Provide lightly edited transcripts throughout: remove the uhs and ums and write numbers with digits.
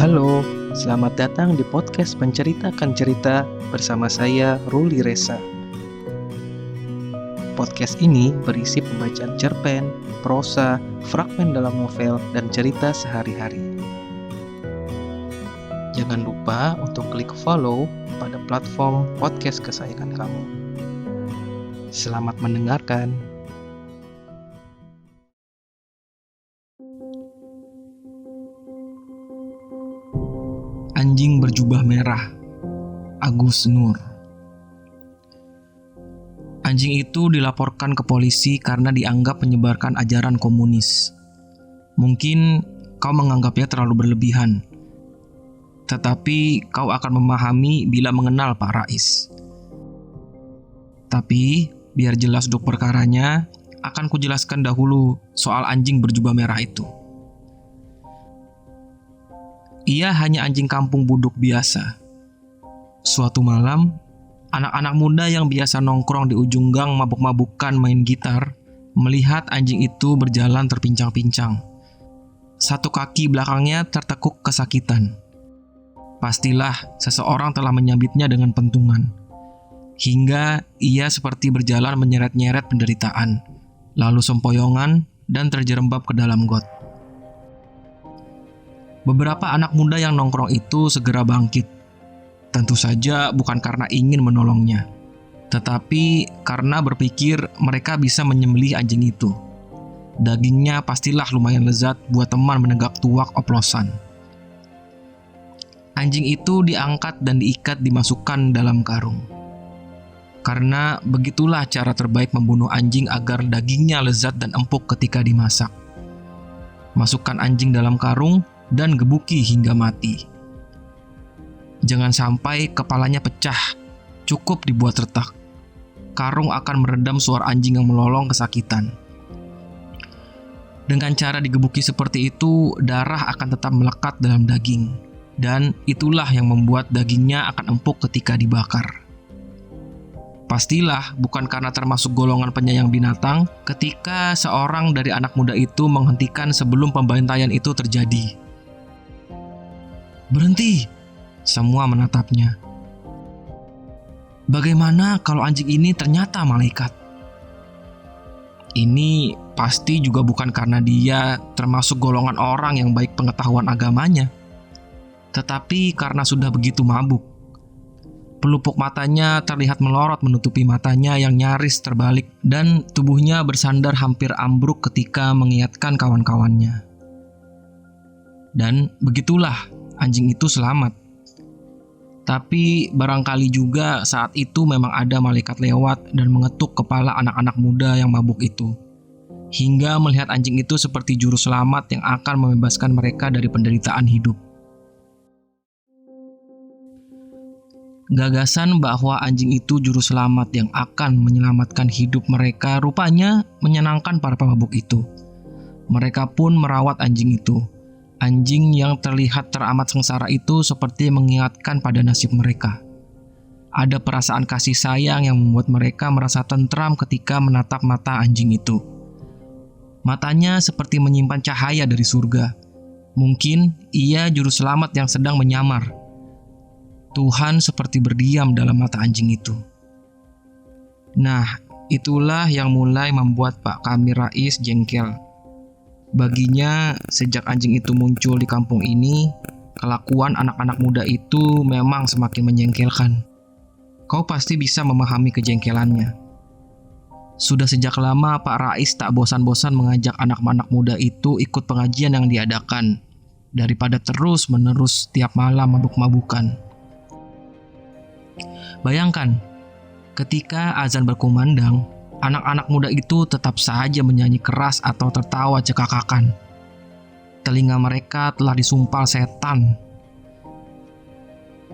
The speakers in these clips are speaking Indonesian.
Halo, selamat datang di podcast Menceritakan Cerita bersama saya, Ruli Reza. Podcast ini berisi pembacaan cerpen, prosa, fragmen dalam novel, dan cerita sehari-hari. Jangan lupa untuk klik follow pada platform podcast kesayangan kamu. Selamat mendengarkan. Anjing berjubah merah, Agus Nur. Anjing itu dilaporkan ke polisi karena dianggap menyebarkan ajaran komunis. Mungkin kau menganggapnya terlalu berlebihan, tetapi kau akan memahami bila mengenal Pak Rais. Tapi, biar jelas duduk perkaranya, akan kujelaskan dahulu soal anjing berjubah merah itu. Ia hanya anjing kampung buduk biasa. Suatu malam, anak-anak muda yang biasa nongkrong di ujung gang mabuk-mabukan main gitar, melihat anjing itu berjalan terpincang-pincang. Satu kaki belakangnya tertekuk kesakitan. Pastilah seseorang telah menyabitnya dengan pentungan. Hingga ia seperti berjalan menyeret-nyeret penderitaan, lalu sempoyongan dan terjerembab ke dalam got. Beberapa anak muda yang nongkrong itu segera bangkit. Tentu saja bukan karena ingin menolongnya, tetapi karena berpikir mereka bisa menyembelih anjing itu. Dagingnya pastilah lumayan lezat buat teman menegak tuak oplosan. Anjing itu diangkat dan diikat dimasukkan dalam karung. Karena begitulah cara terbaik membunuh anjing agar dagingnya lezat dan empuk ketika dimasak. Masukkan anjing dalam karung dan gebuki hingga mati. Jangan sampai kepalanya pecah, cukup dibuat retak. Karung akan meredam suara anjing yang melolong kesakitan. Dengan cara digebuki seperti itu, darah akan tetap melekat dalam daging, dan itulah yang membuat dagingnya akan empuk ketika dibakar. Pastilah bukan karena termasuk golongan penyayang binatang ketika seorang dari anak muda itu menghentikan sebelum pembantaian itu terjadi. "Berhenti!" Semua menatapnya. Bagaimana kalau anjing ini ternyata malaikat? Ini pasti juga bukan karena dia termasuk golongan orang yang baik pengetahuan agamanya, tetapi karena sudah begitu mabuk. Pelupuk matanya terlihat melorot menutupi matanya yang nyaris terbalik, dan tubuhnya bersandar hampir ambruk ketika mengingatkan kawan-kawannya. Dan begitulah anjing itu selamat. Tapi barangkali juga saat itu memang ada malaikat lewat dan mengetuk kepala anak-anak muda yang mabuk itu, hingga melihat anjing itu seperti juru selamat yang akan membebaskan mereka dari penderitaan hidup. Gagasan bahwa anjing itu juru selamat yang akan menyelamatkan hidup mereka rupanya menyenangkan para pemabuk itu. Mereka pun merawat anjing itu. Anjing yang terlihat teramat sengsara itu seperti mengingatkan pada nasib mereka. Ada perasaan kasih sayang yang membuat mereka merasa tentram ketika menatap mata anjing itu. Matanya seperti menyimpan cahaya dari surga. Mungkin ia juru selamat yang sedang menyamar. Tuhan seperti berdiam dalam mata anjing itu. Nah, itulah yang mulai membuat Pak Kamil Rais jengkel. Baginya, sejak anjing itu muncul di kampung ini, kelakuan anak-anak muda itu memang semakin menjengkelkan. Kau pasti bisa memahami kejengkelannya. Sudah sejak lama Pak Rais tak bosan-bosan mengajak anak-anak muda itu ikut pengajian yang diadakan, daripada terus-menerus tiap malam mabuk-mabukan. Bayangkan, ketika azan berkumandang, anak-anak muda itu tetap saja menyanyi keras atau tertawa cekakakan. Telinga mereka telah disumpal setan.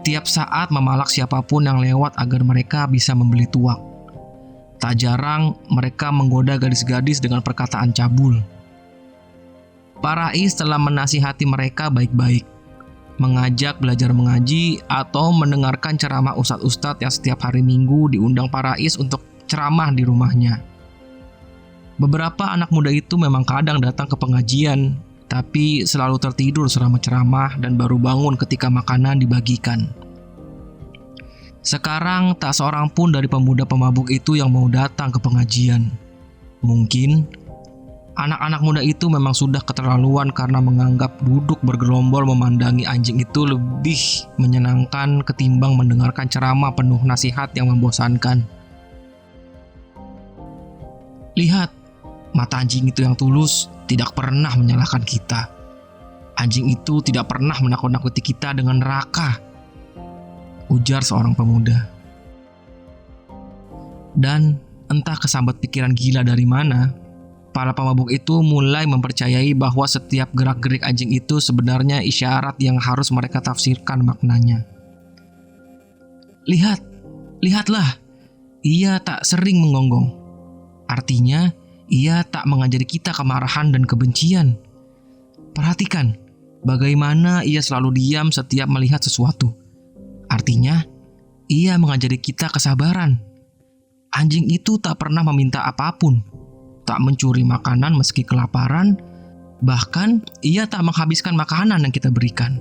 Tiap saat memalak siapapun yang lewat agar mereka bisa membeli tuak. Tak jarang mereka menggoda gadis-gadis dengan perkataan cabul. Pak Rais telah menasihati mereka baik-baik, mengajak belajar mengaji atau mendengarkan ceramah ustadz-ustadz yang setiap hari Minggu diundang Pak Rais untuk ceramah di rumahnya. Beberapa anak muda itu memang kadang datang ke pengajian, tapi selalu tertidur selama ceramah dan baru bangun ketika makanan dibagikan. Sekarang tak seorang pun dari pemuda pemabuk itu yang mau datang ke pengajian. Mungkin anak-anak muda itu memang sudah keterlaluan karena menganggap duduk bergerombol memandangi anjing itu lebih menyenangkan ketimbang mendengarkan ceramah penuh nasihat yang membosankan. Lihat, mata anjing itu yang tulus tidak pernah menyalahkan kita. Anjing itu tidak pernah menakut-nakuti kita dengan neraka, ujar seorang pemuda. Dan entah kesambat pikiran gila dari mana, para pemabuk itu mulai mempercayai bahwa setiap gerak-gerik anjing itu sebenarnya isyarat yang harus mereka tafsirkan maknanya. Lihatlah, ia tak sering menggonggong. Artinya, ia tak mengajari kita kemarahan dan kebencian. Perhatikan, bagaimana ia selalu diam setiap melihat sesuatu. Artinya, ia mengajari kita kesabaran. Anjing itu tak pernah meminta apapun, tak mencuri makanan meski kelaparan, bahkan ia tak menghabiskan makanan yang kita berikan.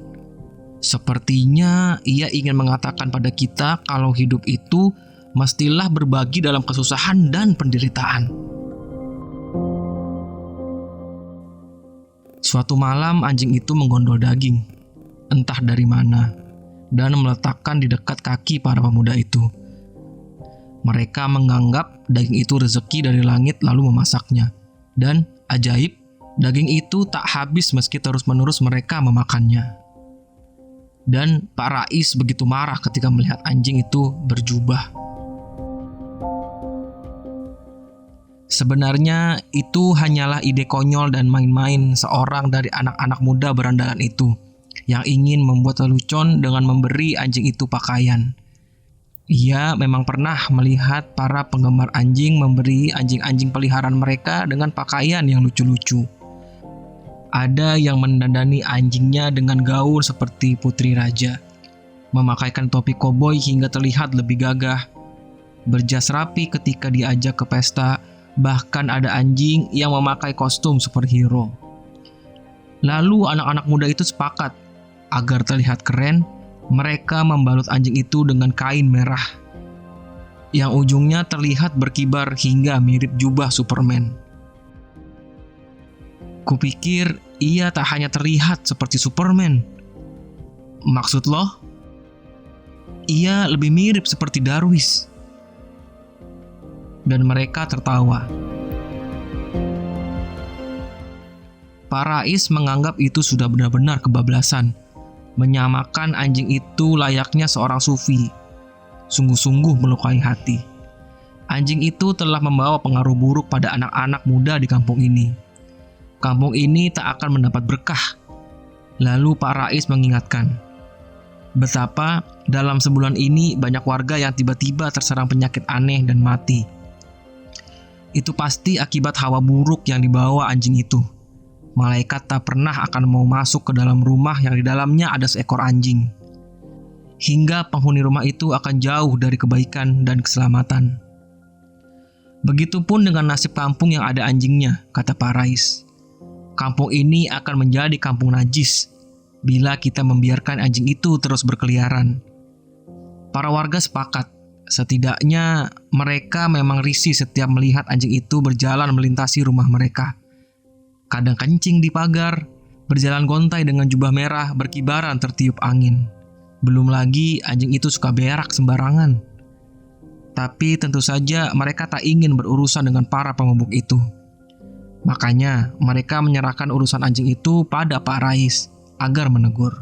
Sepertinya ia ingin mengatakan pada kita kalau hidup itu mestilah berbagi dalam kesusahan dan penderitaan. Suatu malam anjing itu menggondol daging, entah dari mana, dan meletakkan di dekat kaki para pemuda itu. Mereka menganggap daging itu rezeki dari langit lalu memasaknya. Dan ajaib, daging itu tak habis meski terus-menerus mereka memakannya. Dan Pak Rais begitu marah ketika melihat anjing itu berjubah. Sebenarnya itu hanyalah ide konyol dan main-main seorang dari anak-anak muda berandalan itu yang ingin membuat lelucon dengan memberi anjing itu pakaian. Ia memang pernah melihat para penggemar anjing memberi anjing-anjing peliharaan mereka dengan pakaian yang lucu-lucu. Ada yang mendandani anjingnya dengan gaun seperti putri raja, memakaikan topi koboi hingga terlihat lebih gagah, berjas rapi ketika diajak ke pesta. Bahkan ada anjing yang memakai kostum superhero. Lalu anak-anak muda itu sepakat, agar terlihat keren, mereka membalut anjing itu dengan kain merah, yang ujungnya terlihat berkibar hingga mirip jubah Superman. Kupikir ia tak hanya terlihat seperti Superman. Maksud lo? Ia lebih mirip seperti Darwis. Dan mereka tertawa. Pak Rais menganggap itu sudah benar-benar kebablasan, menyamakan anjing itu layaknya seorang sufi. Sungguh-sungguh melukai hati. Anjing itu telah membawa pengaruh buruk pada anak-anak muda di kampung ini. Kampung ini tak akan mendapat berkah. Lalu Pak Rais mengingatkan, betapa dalam sebulan ini banyak warga yang tiba-tiba terserang penyakit aneh dan mati. Itu pasti akibat hawa buruk yang dibawa anjing itu. Malaikat tak pernah akan mau masuk ke dalam rumah yang di dalamnya ada seekor anjing. Hingga penghuni rumah itu akan jauh dari kebaikan dan keselamatan. Begitupun dengan nasib kampung yang ada anjingnya, kata Pak Rais. Kampung ini akan menjadi kampung najis bila kita membiarkan anjing itu terus berkeliaran. Para warga sepakat. Setidaknya mereka memang risih setiap melihat anjing itu berjalan melintasi rumah mereka. Kadang kencing di pagar, berjalan gontai dengan jubah merah berkibaran tertiup angin. Belum lagi anjing itu suka berak sembarangan. Tapi tentu saja mereka tak ingin berurusan dengan para pemabuk itu. Makanya mereka menyerahkan urusan anjing itu pada Pak Rais agar menegur.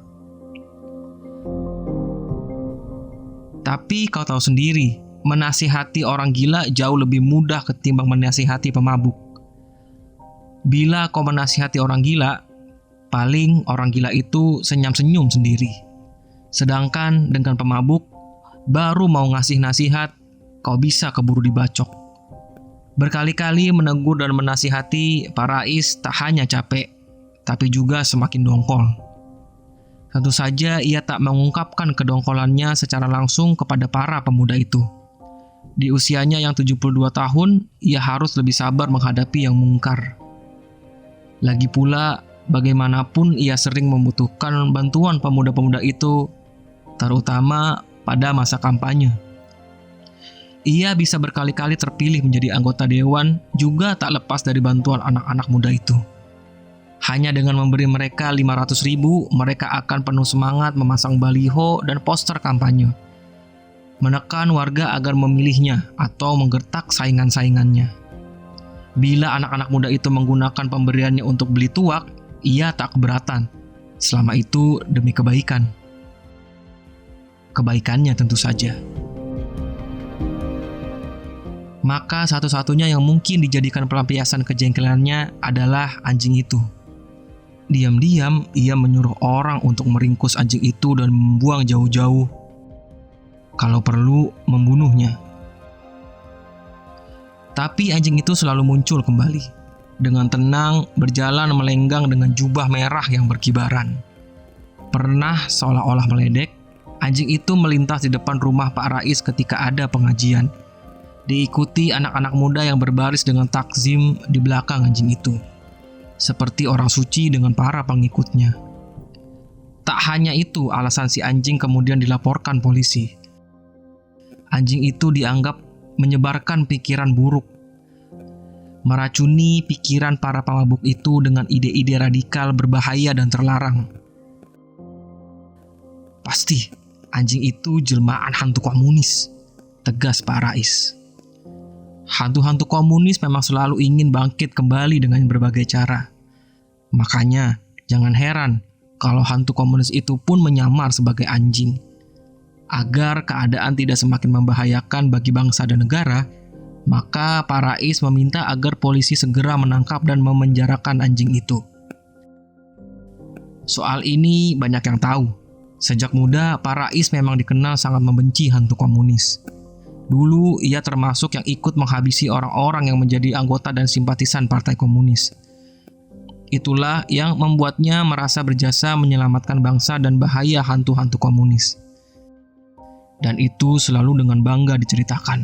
Tapi kau tahu sendiri, menasihati orang gila jauh lebih mudah ketimbang menasihati pemabuk. Bila kau menasihati orang gila, paling orang gila itu senyum-senyum sendiri. Sedangkan dengan pemabuk, baru mau ngasih nasihat, kau bisa keburu dibacok. Berkali-kali menegur dan menasihati, Pak Rais tak hanya capek, tapi juga semakin dongkol. Tentu saja ia tak mengungkapkan kedongkolannya secara langsung kepada para pemuda itu. Di usianya yang 72 tahun, ia harus lebih sabar menghadapi yang mungkar. Lagi pula, Bagaimanapun ia sering membutuhkan bantuan pemuda-pemuda itu, terutama pada masa kampanye. Ia bisa berkali-kali terpilih menjadi anggota dewan, juga tak lepas dari bantuan anak-anak muda itu. Hanya dengan memberi mereka 500.000, mereka akan penuh semangat memasang baliho dan poster kampanye, menekan warga agar memilihnya atau menggertak saingan-saingannya. Bila anak-anak muda itu menggunakan pemberiannya untuk beli tuak, ia tak keberatan, selama itu demi kebaikan. Kebaikannya tentu saja. Maka satu-satunya yang mungkin dijadikan pelampiasan kejengkelannya adalah anjing itu. Diam-diam ia menyuruh orang untuk meringkus anjing itu dan membuang jauh-jauh. Kalau perlu, membunuhnya. Tapi anjing itu selalu muncul kembali, dengan tenang berjalan melenggang dengan jubah merah yang berkibaran. Pernah seolah-olah meledek, anjing itu melintas di depan rumah Pak Rais ketika ada pengajian, diikuti anak-anak muda yang berbaris dengan takzim di belakang anjing itu, seperti orang suci dengan para pengikutnya. Tak hanya itu, alasan si anjing kemudian dilaporkan polisi. Anjing itu dianggap menyebarkan pikiran buruk, meracuni pikiran para pemabuk itu dengan ide-ide radikal berbahaya dan terlarang. Pasti anjing itu jelmaan hantu komunis, tegas Pak Rais. Hantu-hantu komunis memang selalu ingin bangkit kembali dengan berbagai cara. Makanya, jangan heran kalau hantu komunis itu pun menyamar sebagai anjing. Agar keadaan tidak semakin membahayakan bagi bangsa dan negara, maka Pak Rais meminta agar polisi segera menangkap dan memenjarakan anjing itu. Soal ini banyak yang tahu. Sejak muda, Pak Rais memang dikenal sangat membenci hantu komunis. Dulu, ia termasuk yang ikut menghabisi orang-orang yang menjadi anggota dan simpatisan Partai Komunis. Itulah yang membuatnya merasa berjasa menyelamatkan bangsa dan bahaya hantu-hantu komunis. Dan itu selalu dengan bangga diceritakan.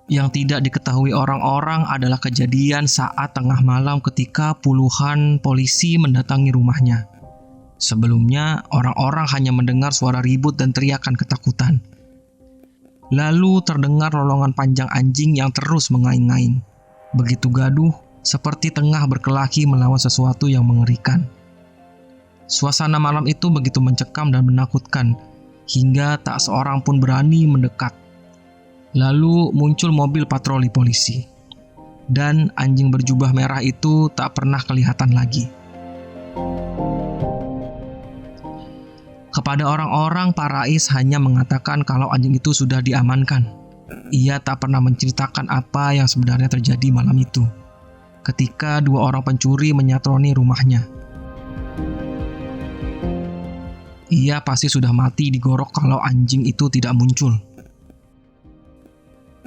Yang tidak diketahui orang-orang adalah kejadian saat tengah malam ketika puluhan polisi mendatangi rumahnya. Sebelumnya, orang-orang hanya mendengar suara ribut dan teriakan ketakutan. Lalu terdengar lolongan panjang anjing yang terus mengaing-ngaing. Begitu gaduh, seperti tengah berkelahi melawan sesuatu yang mengerikan. Suasana malam itu begitu mencekam dan menakutkan, hingga tak seorang pun berani mendekat. Lalu muncul mobil patroli polisi. Dan anjing berjubah merah itu tak pernah kelihatan lagi. Kepada orang-orang, Pak Rais hanya mengatakan kalau anjing itu sudah diamankan. Ia tak pernah menceritakan apa yang sebenarnya terjadi malam itu, ketika dua orang pencuri menyatroni rumahnya. Ia pasti sudah mati digorok kalau anjing itu tidak muncul.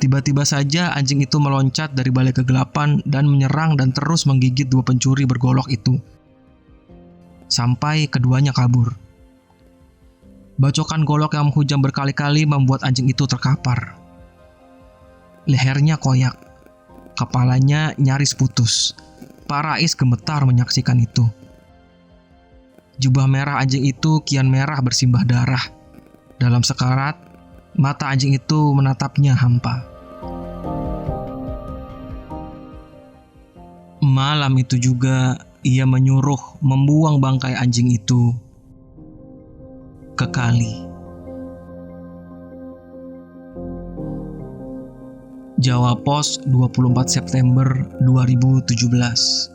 Tiba-tiba saja anjing itu meloncat dari balik kegelapan dan menyerang dan terus menggigit dua pencuri bergolok itu, sampai keduanya kabur. Bacokan golok yang menghujam berkali-kali membuat anjing itu terkapar. Lehernya koyak, kepalanya nyaris putus. Pak Rais gemetar menyaksikan itu. Jubah merah anjing itu kian merah bersimbah darah. Dalam sekarat, mata anjing itu menatapnya hampa. Malam itu juga ia menyuruh membuang bangkai anjing itu ke kali. Jawa Pos 24 September 2017.